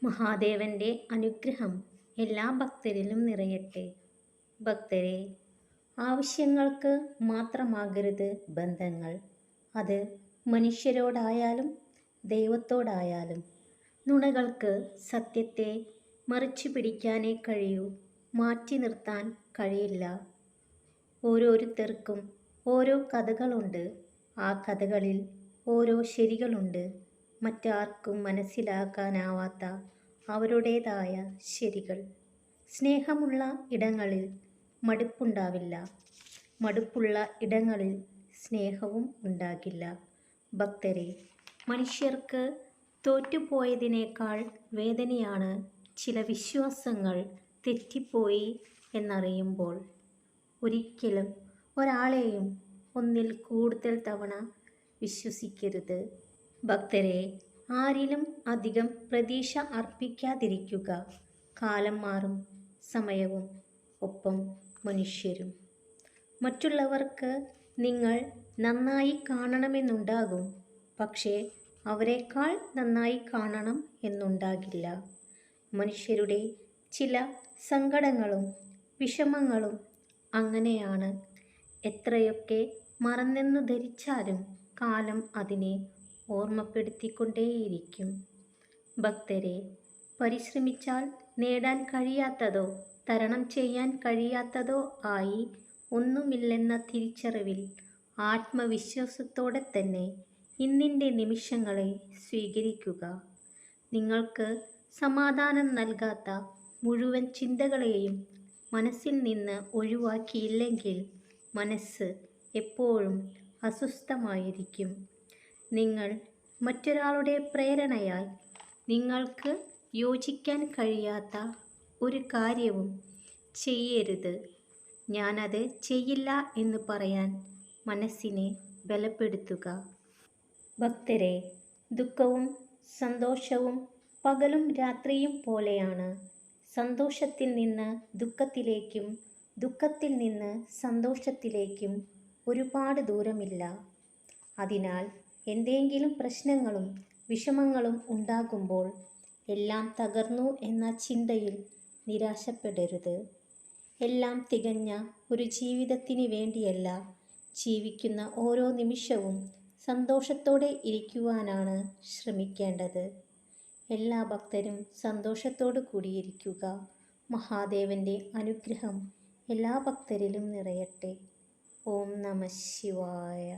മഹാദേവന്റെ അനുഗ്രഹം എല്ലാ ഭക്തരിലും നിറയട്ടെ. ഭക്തരെ, ആവശ്യങ്ങൾക്ക് മാത്രമാകരുത് ബന്ധങ്ങൾ. അത് മനുഷ്യരോടായാലും ദൈവത്തോടായാലും. നുണകൾക്ക് സത്യത്തെ മറിച്ചു പിടിക്കാനേ കഴിയൂ, മാറ്റി നിർത്താൻ കഴിയില്ല. ഓരോരുത്തർക്കും ഓരോ കഥകളുണ്ട്. ആ കഥകളിൽ ഓരോ ശരികളുണ്ട്. മറ്റാർക്കും മനസ്സിലാക്കാനാവാത്ത അവരുടേതായ ശരികൾ. സ്നേഹമുള്ള ഇടങ്ങളിൽ മടുപ്പുണ്ടാവില്ല. മടുപ്പുള്ള ഇടങ്ങളിൽ സ്നേഹവും ഉണ്ടാകില്ല. ഭക്തരെ, മനുഷ്യർക്ക് തോറ്റുപോയതിനേക്കാൾ വേദനയാണ് ചില വിശ്വാസങ്ങൾ തെറ്റിപ്പോയി എന്നറിയുമ്പോൾ. ഒരിക്കലും ഒരാളെയും ഒന്നിൽ കൂടുതൽ തവണ വിശ്വസിക്കരുത്. ഭക്തരെ, ആരിലും അധികം പ്രതീക്ഷ അർപ്പിക്കാതിരിക്കുക. കാലം മാറും, സമയവും ഒപ്പം മനുഷ്യരും. മറ്റുള്ളവർക്ക് നിങ്ങൾ നന്നായി കാണണമെന്നുണ്ടാകും, പക്ഷേ അവരെക്കാൾ നന്നായി കാണണം എന്നുണ്ടാകില്ല. മനുഷ്യരുടെ ചില സങ്കടങ്ങളും വിഷമങ്ങളും അങ്ങനെയാണ്. എത്രയൊക്കെ മറന്നെന്നു ധരിച്ചാലും കാലം അതിനെ ഓർമ്മപ്പെടുത്തിക്കൊണ്ടേയിരിക്കും. ഭക്തരെ, പരിശ്രമിച്ചാൽ നേടാൻ കഴിയാത്തതോ തരണം ചെയ്യാൻ കഴിയാത്തതോ ആയി ഒന്നുമില്ലെന്ന തിരിച്ചറിവിൽ ആത്മവിശ്വാസത്തോടെ തന്നെ ഇന്നിൻ്റെ നിമിഷങ്ങളെ സ്വീകരിക്കുക. നിങ്ങൾക്ക് സമാധാനം നൽകാത്ത മുഴുവൻ ചിന്തകളെയും മനസ്സിൽ നിന്ന് ഒഴിവാക്കിയില്ലെങ്കിൽ മനസ്സ് എപ്പോഴും അസ്വസ്ഥമായിരിക്കും. നിങ്ങൾ മറ്റൊരാളുടെ പ്രേരണയാൽ നിങ്ങൾക്ക് യോജിക്കാൻ കഴിയാത്ത ഒരു കാര്യവും ചെയ്യരുത്. ഞാനത് ചെയ്യില്ല എന്ന് പറയാൻ മനസ്സിനെ ബലപ്പെടുത്തുക. ഭക്തരെ, ദുഃഖവും സന്തോഷവും പകലും രാത്രിയും പോലെയാണ്. സന്തോഷത്തിൽ നിന്ന് ദുഃഖത്തിലേക്കും ദുഃഖത്തിൽ നിന്ന് സന്തോഷത്തിലേക്കും ഒരുപാട് ദൂരമില്ല. അതിനാൽ എന്തെങ്കിലും പ്രശ്നങ്ങളും വിഷമങ്ങളും ഉണ്ടാകുമ്പോൾ എല്ലാം തകർന്നു എന്ന ചിന്തയിൽ നിരാശപ്പെടരുത്. എല്ലാം തികഞ്ഞ ഒരു ജീവിതത്തിന് വേണ്ടിയല്ല, ജീവിക്കുന്ന ഓരോ നിമിഷവും സന്തോഷത്തോടെ ഇരിക്കുവാനാണ് ശ്രമിക്കേണ്ടത്. എല്ലാ ഭക്തരും സന്തോഷത്തോടു കൂടിയിരിക്കുക. മഹാദേവന്റെ അനുഗ്രഹം എല്ലാ ഭക്തരിലും നിറയട്ടെ. ഓം നമഃ ശിവായ.